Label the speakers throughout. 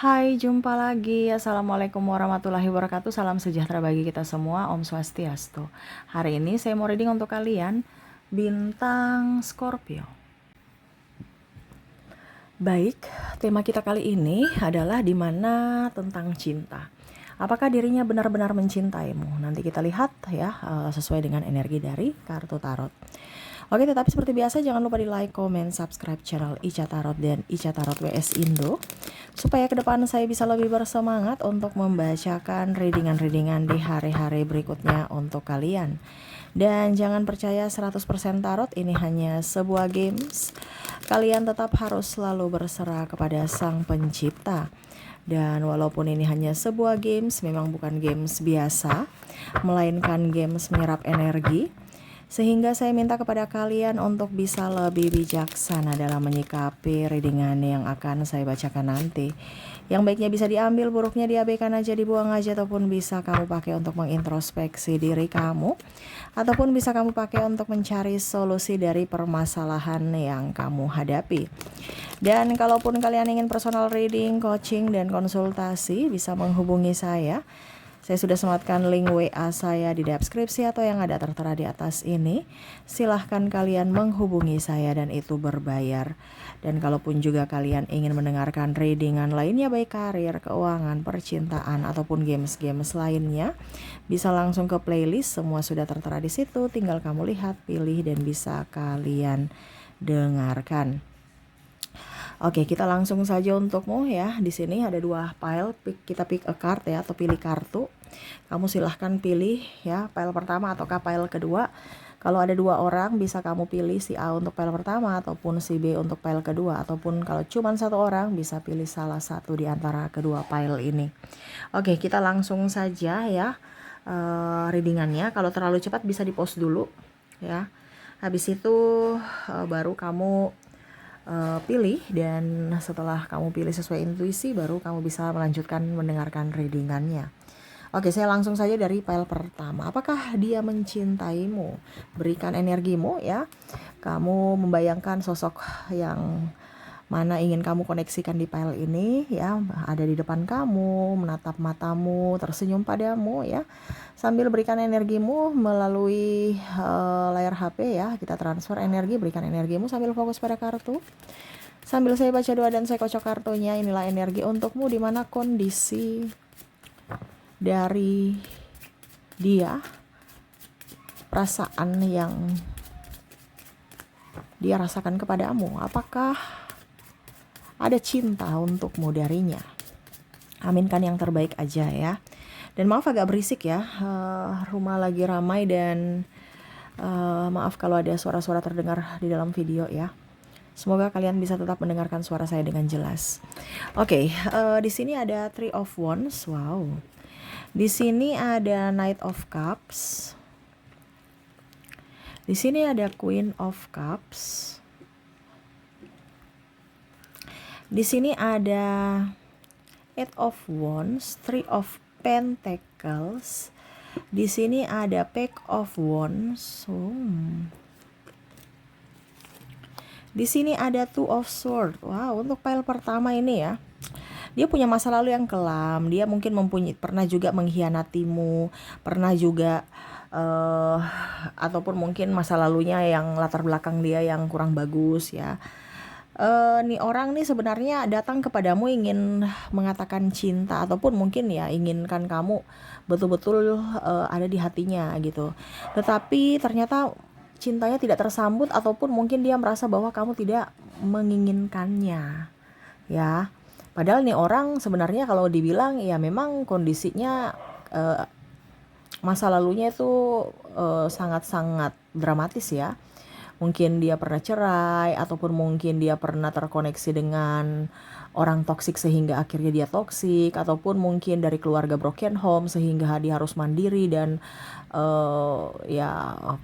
Speaker 1: Hai, jumpa lagi. Assalamualaikum warahmatullahi wabarakatuh. Salam sejahtera bagi kita semua. Om Swastiastu. Hari ini saya mau reading untuk kalian bintang Scorpio. Baik, tema kita kali ini adalah dimana tentang cinta. Apakah dirinya benar-benar mencintaimu? Nanti kita lihat ya, sesuai dengan energi dari kartu tarot. Oke, tetapi seperti biasa jangan lupa di like, comment, subscribe channel Ica Tarot dan Ica Tarot WS Indo, supaya ke depan saya bisa lebih bersemangat untuk membacakan readingan-readingan di hari-hari berikutnya untuk kalian. Dan jangan percaya 100% tarot ini hanya sebuah games. Kalian tetap harus selalu berserah kepada Sang Pencipta. Dan walaupun ini hanya sebuah games, memang bukan games biasa, melainkan games menyerap energi. Sehingga saya minta kepada kalian untuk bisa lebih bijaksana dalam menyikapi readingan yang akan saya bacakan nanti. Yang baiknya bisa diambil, buruknya diabaikan aja, dibuang aja, ataupun bisa kamu pakai untuk mengintrospeksi diri kamu, ataupun bisa kamu pakai untuk mencari solusi dari permasalahan yang kamu hadapi. Dan kalaupun kalian ingin personal reading, coaching, dan konsultasi, bisa menghubungi saya. Saya sudah sematkan link WA saya di deskripsi atau yang ada tertera di atas ini. Silahkan kalian menghubungi saya dan itu berbayar. Dan kalaupun juga kalian ingin mendengarkan readingan lainnya, baik karir, keuangan, percintaan, ataupun games-games lainnya, bisa langsung ke playlist. Semua sudah tertera di situ. Tinggal kamu lihat, pilih, dan bisa kalian dengarkan. Oke, kita langsung saja untukmu ya. Di sini ada dua pile, kita pick a card ya, atau pilih kartu. Kamu silahkan pilih ya, pile pertama ataukah pile kedua. Kalau ada dua orang, bisa kamu pilih si A untuk pile pertama ataupun si B untuk pile kedua. Ataupun kalau cuma satu orang, bisa pilih salah satu di antara kedua pile ini. Oke, kita langsung saja ya readingannya. Kalau terlalu cepat bisa di pause dulu ya. Habis itu baru kamu pilih, dan setelah kamu pilih sesuai intuisi baru kamu bisa melanjutkan mendengarkan readingannya. Oke, saya langsung saja dari pile pertama. Apakah dia mencintaimu? Berikan energimu ya. Kamu membayangkan sosok yang mana ingin kamu koneksikan di pile ini ya, ada di depan kamu, menatap matamu, tersenyum padamu ya. Sambil berikan energimu melalui layar HP ya, kita transfer energi, berikan energimu sambil fokus pada kartu. Sambil saya baca doa dan saya kocok kartunya, inilah energi untukmu, di mana kondisi dari dia, perasaan yang dia rasakan kepadamu. Apakah ada cinta untukmu darinya? Aminkan yang terbaik aja ya. Dan maaf agak berisik ya, rumah lagi ramai dan maaf kalau ada suara-suara terdengar di dalam video ya. Semoga kalian bisa tetap mendengarkan suara saya dengan jelas. Oke, di sini ada Three of Wands, wow. Di sini ada Knight of Cups. Di sini ada Queen of Cups. Di sini ada Eight of Wands, Three of Pentacles. Di sini ada Pack of Wands. Di sini ada Two of Swords. Wow, untuk pile pertama ini ya, dia punya masa lalu yang kelam. Dia mungkin pernah juga mengkhianatimu, pernah juga ataupun mungkin masa lalunya yang latar belakang dia yang kurang bagus ya. Nih orang nih sebenarnya datang kepadamu ingin mengatakan cinta, ataupun mungkin ya inginkan kamu betul-betul ada di hatinya gitu. Tetapi ternyata cintanya tidak tersambut, ataupun mungkin dia merasa bahwa kamu tidak menginginkannya ya. Padahal nih orang sebenarnya kalau dibilang ya memang kondisinya masa lalunya itu sangat-sangat dramatis ya. Mungkin dia pernah cerai, ataupun mungkin dia pernah terkoneksi dengan orang toksik sehingga akhirnya dia toksik, ataupun mungkin dari keluarga broken home sehingga dia harus mandiri dan ya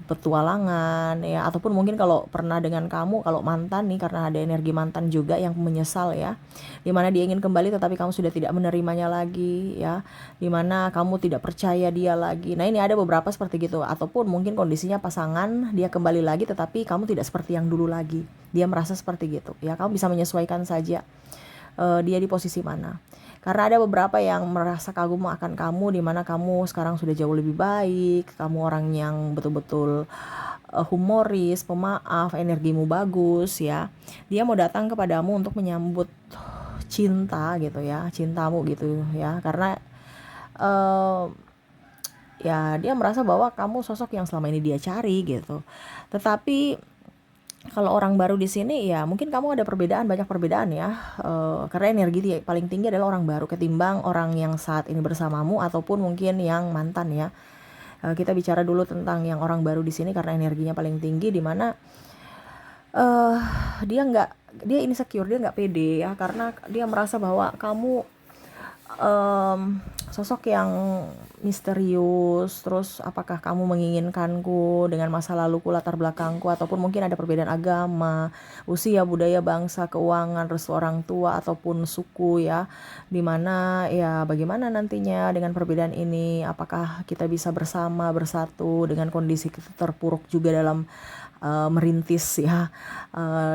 Speaker 1: petualangan ya. Ataupun mungkin kalau pernah dengan kamu, kalau mantan nih, karena ada energi mantan juga yang menyesal ya, dimana dia ingin kembali tetapi kamu sudah tidak menerimanya lagi ya, dimana kamu tidak percaya dia lagi. Nah ini ada beberapa seperti gitu. Ataupun mungkin kondisinya pasangan dia kembali lagi tetapi kamu tidak seperti yang dulu lagi, dia merasa seperti gitu ya. Kamu bisa menyesuaikan saja dia di posisi mana. Karena ada beberapa yang merasa kagum akan kamu, di mana kamu sekarang sudah jauh lebih baik, kamu orang yang betul-betul humoris, pemaaf, energimu bagus ya. Dia mau datang kepadamu untuk menyambut cinta gitu ya, cintamu gitu ya. Karena uh, ya dia merasa bahwa kamu sosok yang selama ini dia cari gitu. Tetapi kalau orang baru di sini ya mungkin kamu ada perbedaan, banyak perbedaan ya. Karena energi dia paling tinggi adalah orang baru ketimbang orang yang saat ini bersamamu ataupun mungkin yang mantan ya. Kita bicara dulu tentang yang orang baru di sini karena energinya paling tinggi, di mana eh dia insecure, dia nggak pede ya, karena dia merasa bahwa kamu sosok yang misterius. Terus apakah kamu menginginkanku dengan masa laluku, latar belakangku, ataupun mungkin ada perbedaan agama, usia, budaya, bangsa, keuangan, restu orang tua, ataupun suku ya. Dimana ya bagaimana nantinya dengan perbedaan ini, apakah kita bisa bersama, bersatu dengan kondisi kita terpuruk juga dalam merintis ya,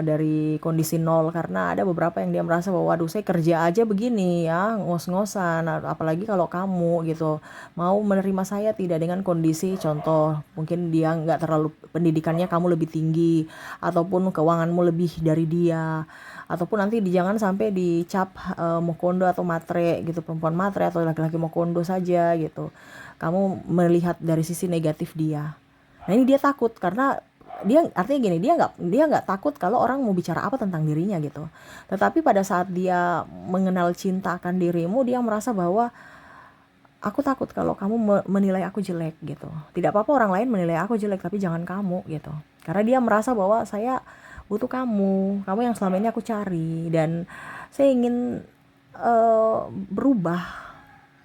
Speaker 1: dari kondisi nol. Karena ada beberapa yang dia merasa bahwa waduh saya kerja aja begini ya, ngos-ngosan, apalagi kalau kamu gitu mau menerima saya tidak dengan kondisi, contoh mungkin dia nggak terlalu, pendidikannya kamu lebih tinggi, ataupun keuanganmu lebih dari dia, ataupun nanti jangan sampai dicap mokondo atau matre gitu, perempuan matre atau laki-laki mokondo saja gitu, kamu melihat dari sisi negatif dia. Nah ini dia takut, karena dia artinya gini, dia nggak takut kalau orang mau bicara apa tentang dirinya gitu. Tetapi pada saat dia mengenal cinta akan dirimu, dia merasa bahwa aku takut kalau kamu menilai aku jelek gitu. Tidak apa-apa orang lain menilai aku jelek, tapi jangan kamu gitu. Karena dia merasa bahwa saya butuh kamu yang selama ini aku cari, dan saya ingin berubah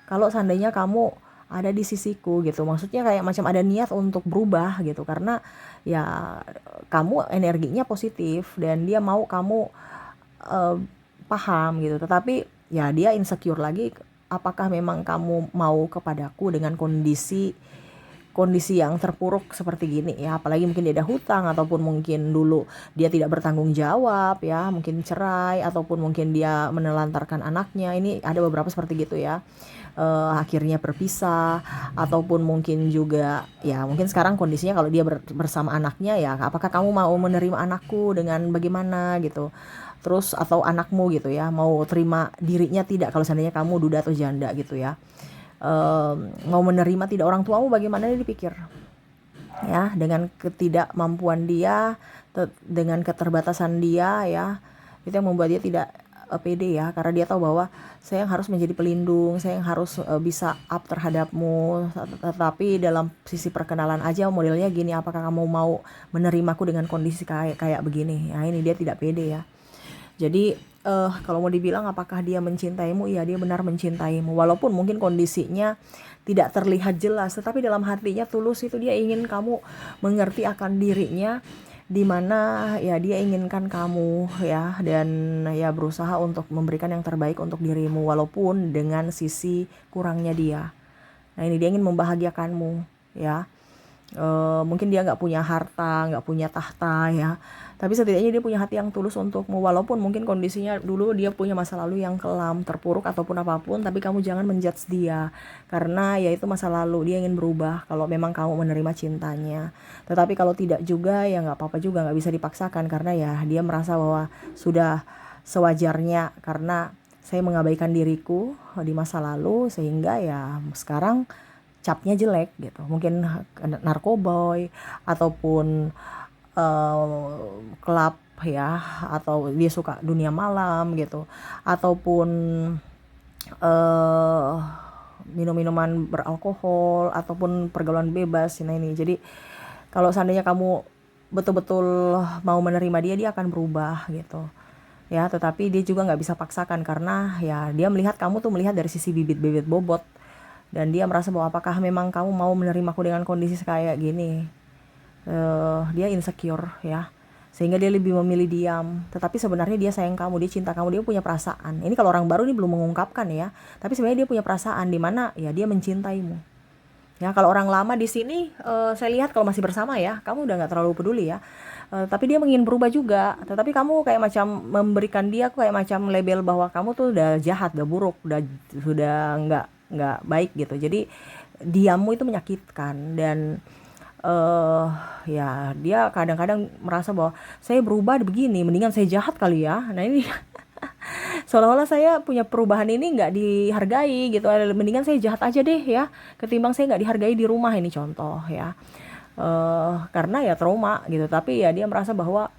Speaker 1: kalau seandainya kamu ada di sisiku gitu. Maksudnya kayak macam ada niat untuk berubah gitu, karena ya kamu energinya positif dan dia mau kamu uh, paham gitu. Tetapi ya dia insecure lagi, apakah memang kamu mau kepadaku dengan kondisi kondisi yang terpuruk seperti gini ya, apalagi mungkin dia ada hutang, ataupun mungkin dulu dia tidak bertanggung jawab ya, mungkin cerai, ataupun mungkin dia menelantarkan anaknya. Ini ada beberapa seperti gitu ya, akhirnya berpisah, ataupun mungkin juga ya mungkin sekarang kondisinya kalau dia bersama anaknya ya, apakah kamu mau menerima anakku dengan bagaimana gitu. Terus atau anakmu gitu ya mau terima dirinya tidak kalau seandainya kamu duda atau janda gitu ya. Mau menerima tidak orang tuamu, bagaimana dia dipikir ya, dengan ketidakmampuan dia, dengan keterbatasan dia ya, itu yang membuat dia tidak pede ya, karena dia tahu bahwa saya yang harus menjadi pelindung, saya yang harus bisa up terhadapmu. Tetapi dalam sisi perkenalan aja modelnya gini, apakah kamu mau menerimaku dengan kondisi kayak begini ya, ini dia tidak pede ya. Jadi kalau mau dibilang apakah dia mencintaimu, ya dia benar mencintaimu, walaupun mungkin kondisinya tidak terlihat jelas, tetapi dalam hatinya tulus itu dia ingin kamu mengerti akan dirinya, dimana ya dia inginkan kamu ya, dan ya berusaha untuk memberikan yang terbaik untuk dirimu walaupun dengan sisi kurangnya dia. Nah ini dia ingin membahagiakanmu ya. Mungkin dia nggak punya harta, nggak punya tahta ya, tapi setidaknya dia punya hati yang tulus untukmu, walaupun mungkin kondisinya dulu dia punya masa lalu yang kelam, terpuruk ataupun apapun. Tapi kamu jangan menjudge dia, karena ya itu masa lalu, dia ingin berubah kalau memang kamu menerima cintanya. Tetapi kalau tidak juga ya nggak apa-apa juga, nggak bisa dipaksakan, karena ya dia merasa bahwa sudah sewajarnya, karena saya mengabaikan diriku di masa lalu sehingga ya sekarang capnya jelek gitu, mungkin narkoboy, ataupun klub ya, atau dia suka dunia malam gitu, ataupun uh, minum-minuman beralkohol, ataupun pergaulan bebas. Nah ini jadi kalau seandainya kamu betul-betul mau menerima dia, dia akan berubah gitu ya. Tetapi dia juga nggak bisa paksakan, karena ya dia melihat kamu tuh melihat dari sisi bibit-bibit bobot, dan dia merasa bahwa apakah memang kamu mau menerimaku dengan kondisi kayak gini. Dia insecure ya, sehingga dia lebih memilih diam. Tetapi sebenarnya dia sayang kamu, dia cinta kamu, dia punya perasaan. Ini kalau orang baru ini belum mengungkapkan ya, tapi sebenarnya dia punya perasaan, di mana ya dia mencintaimu Ya, kalau orang lama di sini saya lihat kalau masih bersama ya, kamu udah nggak terlalu peduli ya. Tapi dia ingin berubah juga. Tetapi kamu kayak macam memberikan dia kayak macam label bahwa kamu tuh udah jahat, udah buruk, sudah nggak baik gitu. Jadi diammu itu menyakitkan dan eh ya dia kadang-kadang merasa bahwa saya berubah begini, mendingan saya jahat kali ya. Nah ini seolah-olah saya punya perubahan ini nggak dihargai gitu, mendingan saya jahat aja deh ya ketimbang saya nggak dihargai di rumah, ini contoh ya. Karena ya trauma gitu, tapi ya dia merasa bahwa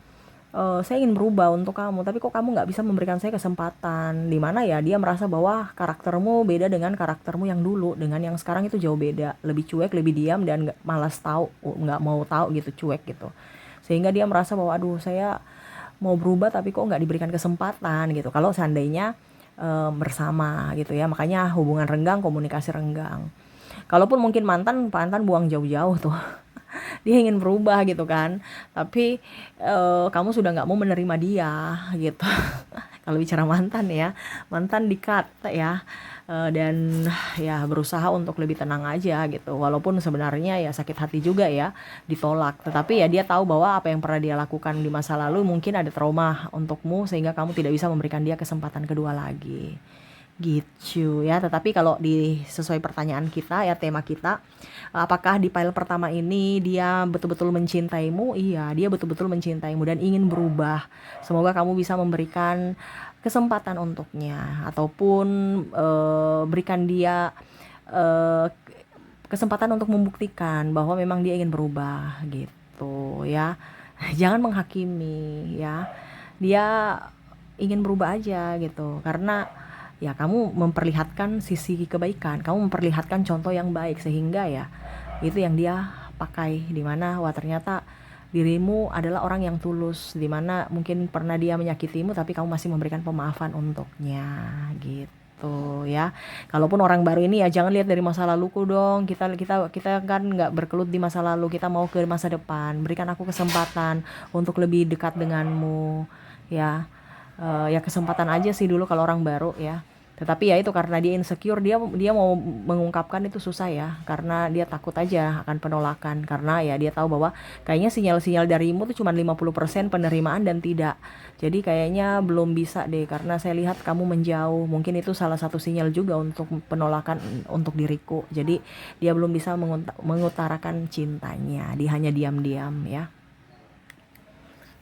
Speaker 1: saya ingin berubah untuk kamu, tapi kok kamu nggak bisa memberikan saya kesempatan, dimana ya dia merasa bahwa karaktermu beda dengan karaktermu yang dulu, dengan yang sekarang itu jauh beda, lebih cuek, lebih diam, dan nggak, malas tahu, nggak mau tahu gitu, cuek gitu, sehingga dia merasa bahwa aduh saya mau berubah tapi kok nggak diberikan kesempatan gitu kalau seandainya bersama gitu ya. Makanya hubungan renggang, komunikasi renggang. Kalaupun mungkin mantan mantan buang jauh-jauh tuh dia ingin berubah gitu kan, tapi kamu sudah nggak mau menerima dia gitu. Kalau bicara mantan ya, mantan di-cut ya, dan ya berusaha untuk lebih tenang aja gitu, walaupun sebenarnya ya sakit hati juga ya ditolak, tetapi ya dia tahu bahwa apa yang pernah dia lakukan di masa lalu mungkin ada trauma untukmu sehingga kamu tidak bisa memberikan dia kesempatan kedua lagi gitu ya. Tetapi kalau di sesuai pertanyaan kita ya, tema kita, apakah di file pertama ini dia betul-betul mencintaimu? Iya, dia betul-betul mencintaimu dan ingin berubah. Semoga kamu bisa memberikan kesempatan untuknya, ataupun berikan dia eh, kesempatan untuk membuktikan bahwa memang dia ingin berubah gitu ya. Jangan menghakimi ya, dia ingin berubah aja gitu, karena ya kamu memperlihatkan sisi kebaikan, kamu memperlihatkan contoh yang baik, sehingga ya itu yang dia pakai, dimana wah ternyata dirimu adalah orang yang tulus, dimana mungkin pernah dia menyakitimu tapi kamu masih memberikan pemaafan untuknya gitu ya. Kalaupun orang baru ini ya jangan lihat dari masa laluku dong, kita kita kita kan nggak berkelut di masa lalu, kita mau ke masa depan, berikan aku kesempatan untuk lebih dekat denganmu ya. Ya kesempatan aja sih dulu kalau orang baru ya. Tetapi ya itu karena dia insecure, dia dia mau mengungkapkan itu susah ya, karena dia takut aja akan penolakan, karena ya dia tahu bahwa kayaknya sinyal-sinyal darimu tuh cuma 50% penerimaan dan tidak. Jadi kayaknya belum bisa deh karena saya lihat kamu menjauh. Mungkin itu salah satu sinyal juga untuk penolakan untuk diriku. Jadi dia belum bisa mengutarakan cintanya, dia hanya diam-diam ya.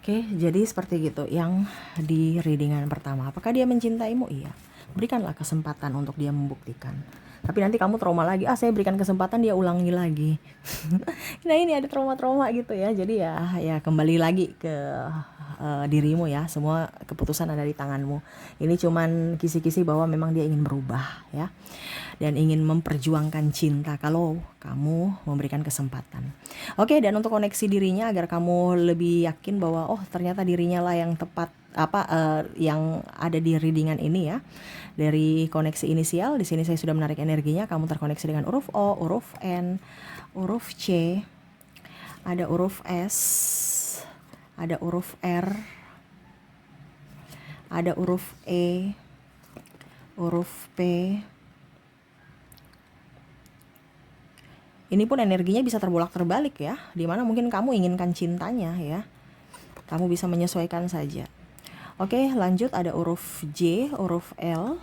Speaker 1: Oke, jadi seperti gitu yang di readingan pertama. Apakah dia mencintaimu? Iya. Berikanlah kesempatan untuk dia membuktikan. Tapi nanti kamu trauma lagi. Saya berikan kesempatan, dia ulangi lagi. Nah, ini ada trauma-trauma gitu ya. Jadi ya kembali lagi ke dirimu ya. Semua keputusan ada di tanganmu. Ini cuman kisi-kisi bahwa memang dia ingin berubah ya. Dan ingin memperjuangkan cinta kalau kamu memberikan kesempatan. Oke, dan untuk koneksi dirinya agar kamu lebih yakin bahwa oh ternyata dirinya lah yang tepat, yang ada di readingan ini ya. Dari koneksi inisial, di sini saya sudah menarik energinya, kamu terkoneksi dengan huruf O, huruf N, huruf C, ada huruf S, ada huruf R, ada huruf E, huruf P. Ini pun energinya bisa terbolak-terbalik ya, dimana mungkin kamu inginkan cintanya ya. Kamu bisa menyesuaikan saja. Oke, lanjut ada huruf J, huruf L,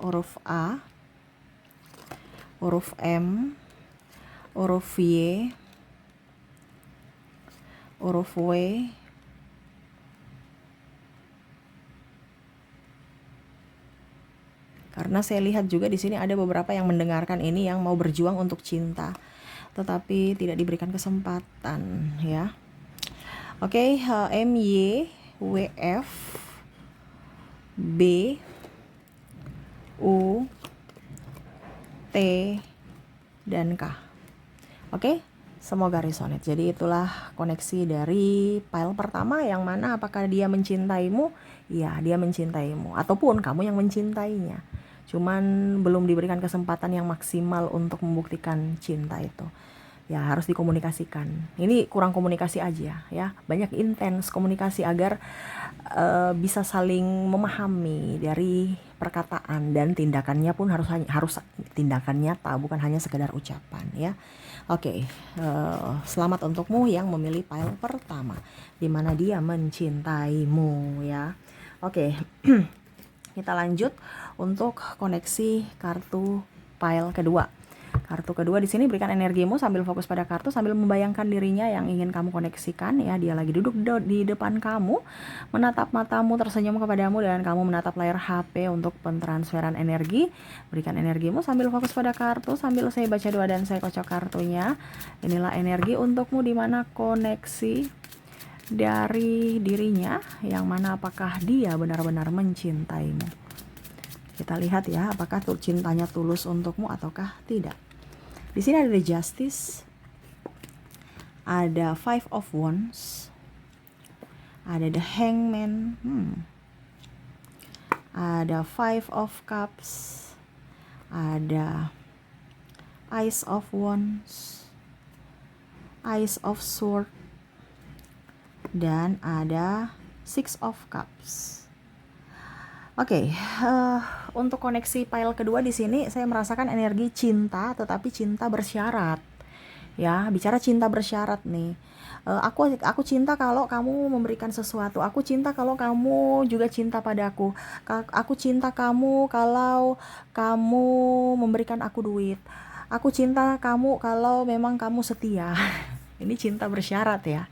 Speaker 1: huruf A, huruf M, huruf Y, huruf W, karena saya lihat juga di sini ada beberapa yang mendengarkan ini yang mau berjuang untuk cinta, tetapi tidak diberikan kesempatan ya. Oke, M, Y, W, F, B, U, T, dan K. Oke, semoga resonate. Jadi itulah koneksi dari file pertama, yang mana apakah dia mencintaimu? Ya, dia mencintaimu, ataupun kamu yang mencintainya. Cuman belum diberikan kesempatan yang maksimal untuk membuktikan cinta itu. Ya harus dikomunikasikan. Ini kurang komunikasi aja ya. Banyak intens komunikasi agar bisa saling memahami dari perkataan, dan tindakannya pun harus tindakan nyata, bukan hanya sekedar ucapan ya. Oke, selamat untukmu yang memilih pile pertama, di mana dia mencintaimu ya. Oke, kita lanjut untuk koneksi kartu pile kedua. Kartu kedua di sini berikan energimu sambil fokus pada kartu, sambil membayangkan dirinya yang ingin kamu koneksikan ya. Dia lagi duduk di depan kamu, menatap matamu, tersenyum kepadamu, dan kamu menatap layar HP untuk pentransferan energi. Berikan energimu sambil fokus pada kartu, sambil saya baca doa dan saya kocok kartunya. Inilah energi untukmu, di mana koneksi dari dirinya, yang mana apakah dia benar-benar mencintaimu. Kita lihat ya, apakah cintanya tulus untukmu ataukah tidak. Di sini ada The Justice, ada Five of Wands, ada The Hangman, ada Five of Cups, ada Ace of Wands, Ace of Swords, dan ada Six of Cups. Oke, untuk koneksi pile kedua di sini saya merasakan energi cinta, tetapi cinta bersyarat. Ya, bicara cinta bersyarat nih. Aku cinta kalau kamu memberikan sesuatu. Aku cinta kalau kamu juga cinta padaku. Aku cinta kamu kalau kamu memberikan aku duit. Aku cinta kamu kalau memang kamu setia. Ini cinta bersyarat ya.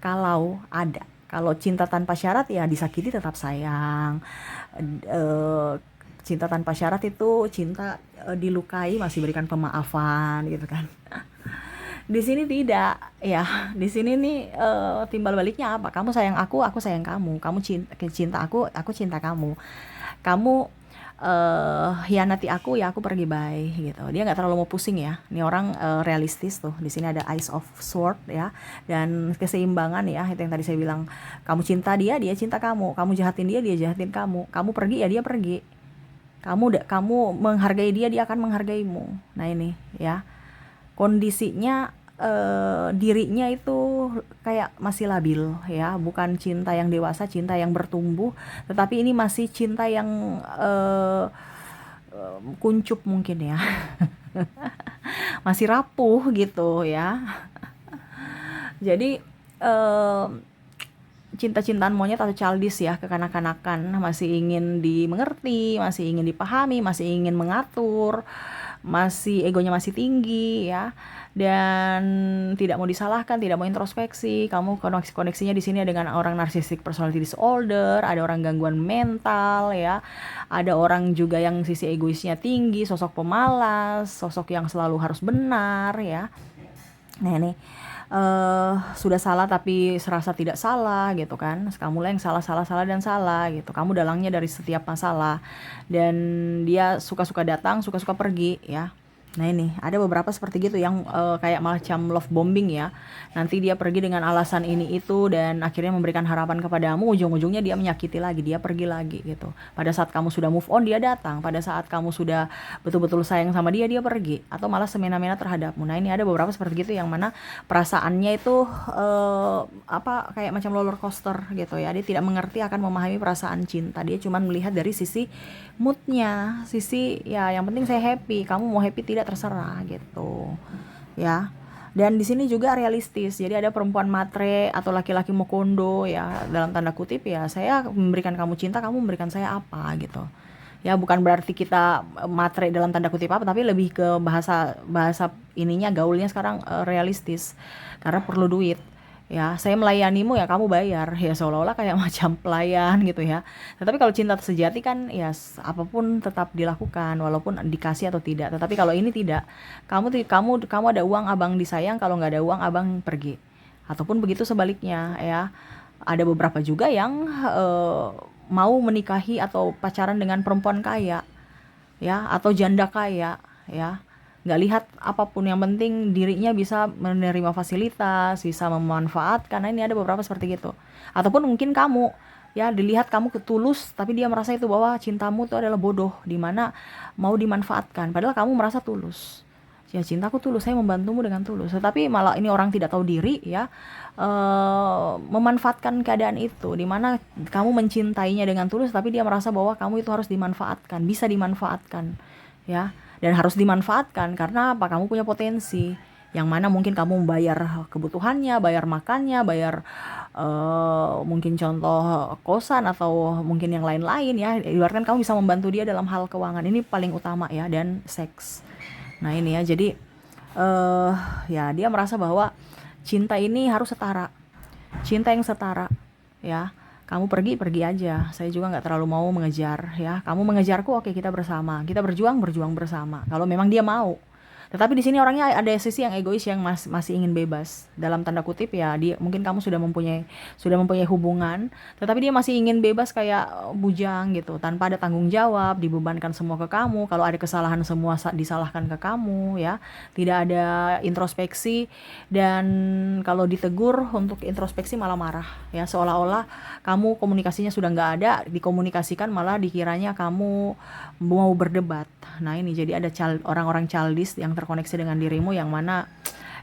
Speaker 1: Kalau ada. Kalau cinta tanpa syarat ya disakiti tetap sayang. Cinta tanpa syarat itu cinta dilukai masih berikan pemaafan gitu kan. Di sini tidak ya. Di sini nih timbal baliknya apa? Kamu sayang aku sayang kamu. Kamu cinta aku cinta kamu. Kamu hianati aku ya aku pergi bye gitu. Dia nggak terlalu mau pusing ya. Ini orang realistis tuh. Di sini ada Ace of Sword ya, dan keseimbangan ya. Itu yang tadi saya bilang. Kamu cinta dia cinta kamu. Kamu jahatin dia jahatin kamu. Kamu pergi ya dia pergi. Kamu menghargai dia akan menghargaimu. Nah ini ya. Kondisinya dirinya itu kayak masih labil ya, bukan cinta yang dewasa, cinta yang bertumbuh, tetapi ini masih cinta yang kuncup mungkin ya. Masih rapuh gitu ya. Jadi cinta-cintaan monyet atau childish ya, kekanak-kanakan, masih ingin dimengerti, masih ingin dipahami, masih ingin mengatur, masih egonya masih tinggi ya, dan tidak mau disalahkan, tidak mau introspeksi. Kamu koneksinya di sini dengan orang narcissistic personality disorder, ada orang gangguan mental ya, ada orang juga yang sisi egoisnya tinggi, sosok pemalas, sosok yang selalu harus benar ya. Nah ini sudah salah tapi serasa tidak salah gitu kan. Kamulah yang salah dan salah gitu. Kamu dalangnya dari setiap masalah, dan dia suka-suka datang, suka-suka pergi ya. Nah ini ada beberapa seperti gitu yang kayak macam love bombing ya. Nanti dia pergi dengan alasan ini itu, dan akhirnya memberikan harapan kepadamu, ujung-ujungnya dia menyakiti lagi, dia pergi lagi gitu. Pada saat kamu sudah move on dia datang, pada saat kamu sudah betul-betul sayang sama dia pergi, atau malah semena-mena terhadapmu. Nah ini ada beberapa seperti gitu yang mana perasaannya itu kayak macam roller coaster gitu ya. Dia tidak mengerti akan memahami perasaan cinta. Dia cuma melihat dari sisi moodnya, sisi ya yang penting saya happy, kamu mau happy tidak terserah gitu ya. Dan di sini juga realistis. Jadi ada perempuan matre atau laki-laki mokondo ya, dalam tanda kutip ya, saya memberikan kamu cinta, kamu memberikan saya apa gitu. Ya bukan berarti kita matre dalam tanda kutip apa, tapi lebih ke bahasa ininya, gaulnya sekarang realistis. Karena perlu duit. Ya, saya melayanimu ya kamu bayar. Ya seolah-olah kayak macam pelayan gitu ya. Tetapi kalau cinta sejati kan ya apapun tetap dilakukan walaupun dikasih atau tidak. Tetapi kalau ini tidak. Kamu ada uang, abang disayang, kalau nggak ada uang abang pergi. Ataupun begitu sebaliknya ya. Ada beberapa juga yang mau menikahi atau pacaran dengan perempuan kaya ya, atau janda kaya ya. Nggak lihat apapun, yang penting dirinya bisa menerima fasilitas, bisa memanfaatkan. Nah ini ada beberapa seperti gitu. Ataupun mungkin kamu ya, dilihat kamu ketulus, tapi dia merasa itu bahwa cintamu itu adalah bodoh, dimana mau dimanfaatkan, padahal kamu merasa tulus. Ya cintaku tulus, saya membantumu dengan tulus. Tetapi malah ini orang tidak tahu diri ya, memanfaatkan keadaan itu, dimana kamu mencintainya dengan tulus, tapi dia merasa bahwa kamu itu harus dimanfaatkan, bisa dimanfaatkan ya, dan harus dimanfaatkan karena apa? Kamu punya potensi yang mana mungkin kamu membayar kebutuhannya, bayar makannya, bayar mungkin contoh kosan atau mungkin yang lain-lain ya. Ibaratkan kamu bisa membantu dia dalam hal keuangan, ini paling utama ya, dan seks. Nah ini ya, jadi ya dia merasa bahwa cinta ini harus setara, cinta yang setara ya. Kamu pergi aja, saya juga nggak terlalu mau mengejar ya. Kamu mengejarku, oke, kita bersama, kita berjuang bersama. Kalau memang dia mau. Tetapi di sini orangnya ada sisi yang egois, yang masih ingin bebas. Dalam tanda kutip ya, dia mungkin kamu sudah mempunyai hubungan, tetapi dia masih ingin bebas kayak bujang gitu, tanpa ada tanggung jawab, dibebankan semua ke kamu. Kalau ada kesalahan semua disalahkan ke kamu ya. Tidak ada introspeksi, dan kalau ditegur untuk introspeksi malah marah ya, seolah-olah kamu komunikasinya sudah nggak ada, dikomunikasikan malah dikiranya kamu mau berdebat. Nah ini jadi ada orang-orang childish yang terkoneksi dengan dirimu, yang mana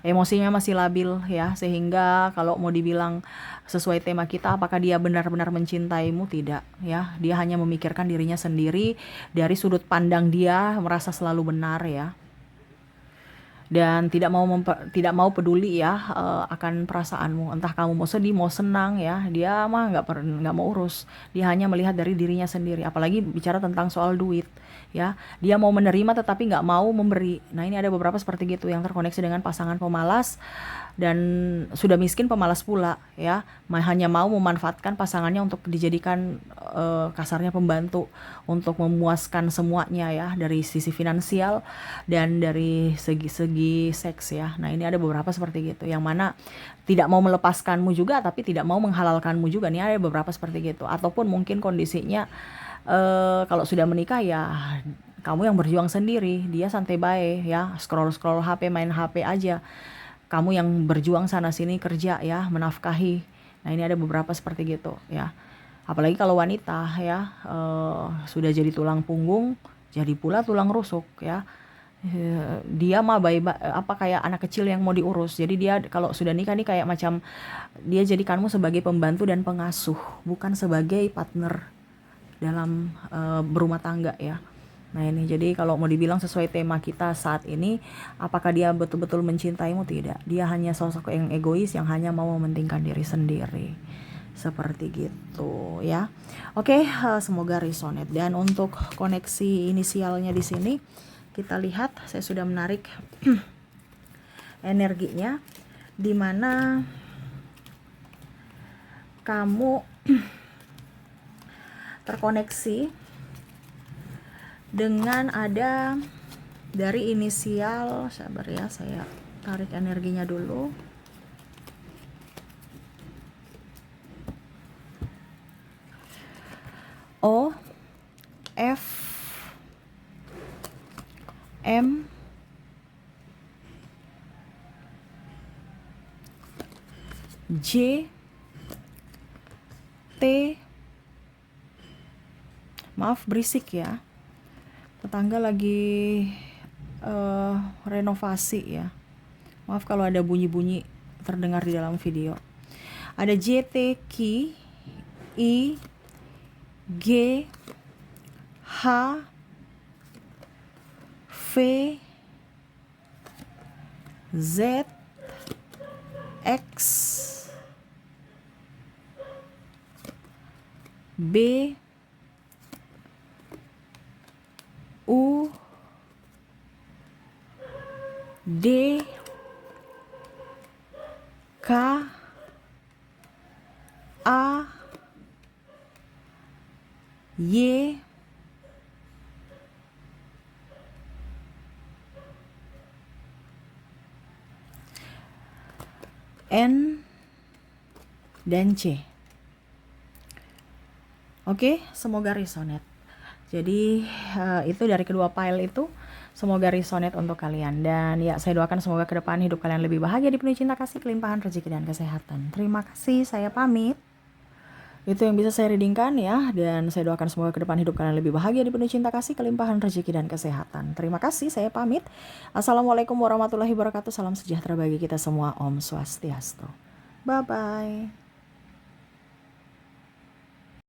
Speaker 1: emosinya masih labil ya, sehingga kalau mau dibilang sesuai tema kita, apakah dia benar-benar mencintaimu? Tidak ya, dia hanya memikirkan dirinya sendiri, dari sudut pandang dia merasa selalu benar ya, dan tidak mau peduli ya akan perasaanmu, entah kamu mau sedih mau senang ya, dia mah nggak mau urus, dia hanya melihat dari dirinya sendiri. Apalagi bicara tentang soal duit ya, dia mau menerima tetapi nggak mau memberi. Nah ini ada beberapa seperti gitu yang terkoneksi dengan pasangan pemalas, dan sudah miskin pemalas pula ya, hanya mau memanfaatkan pasangannya untuk dijadikan kasarnya pembantu, untuk memuaskan semuanya ya, dari sisi finansial dan dari segi seks ya. Nah ini ada beberapa seperti gitu, yang mana tidak mau melepaskanmu juga tapi tidak mau menghalalkanmu juga. Nih ada beberapa seperti gitu. Ataupun mungkin kondisinya kalau sudah menikah ya kamu yang berjuang sendiri, dia santai bae ya, scroll HP, main HP aja. Kamu yang berjuang sana sini kerja ya, menafkahi. Nah ini ada beberapa seperti gitu ya. Apalagi kalau wanita ya, sudah jadi tulang punggung, jadi pula tulang rusuk ya. Dia mah apa, kayak anak kecil yang mau diurus. Jadi dia kalau sudah nikah nih kayak macam dia jadikanmu sebagai pembantu dan pengasuh, bukan sebagai partner dalam berumah tangga ya. Nah ini jadi kalau mau dibilang sesuai tema kita saat ini, apakah dia betul-betul mencintaimu? Tidak, dia hanya sosok yang egois yang hanya mau mementingkan diri sendiri, seperti gitu ya. Oke, semoga resonate. Dan untuk koneksi inisialnya di sini kita lihat, saya sudah menarik energinya, dimana kamu terkoneksi dengan ada dari inisial, sabar ya, saya tarik energinya dulu. O, F, M, J, T. Maaf berisik ya, tetangga lagi renovasi ya. Maaf kalau ada bunyi-bunyi terdengar di dalam video. Ada J, T, Q, I, G, H, V, Z, X, B, U, D, K, A, Y, N, dan C. Oke, semoga resonate. Jadi itu dari kedua file itu, semoga resonate untuk kalian. Dan ya, saya doakan semoga ke depan hidup kalian lebih bahagia, dipenuhi cinta kasih, kelimpahan rezeki dan kesehatan. Terima kasih, saya pamit. Itu yang bisa saya readingkan ya, dan saya doakan semoga ke depan hidup kalian lebih bahagia, dipenuhi cinta kasih, kelimpahan rezeki dan kesehatan. Terima kasih, saya pamit. Assalamualaikum warahmatullahi wabarakatuh. Salam sejahtera bagi kita semua. Om Swastiastu. Bye bye.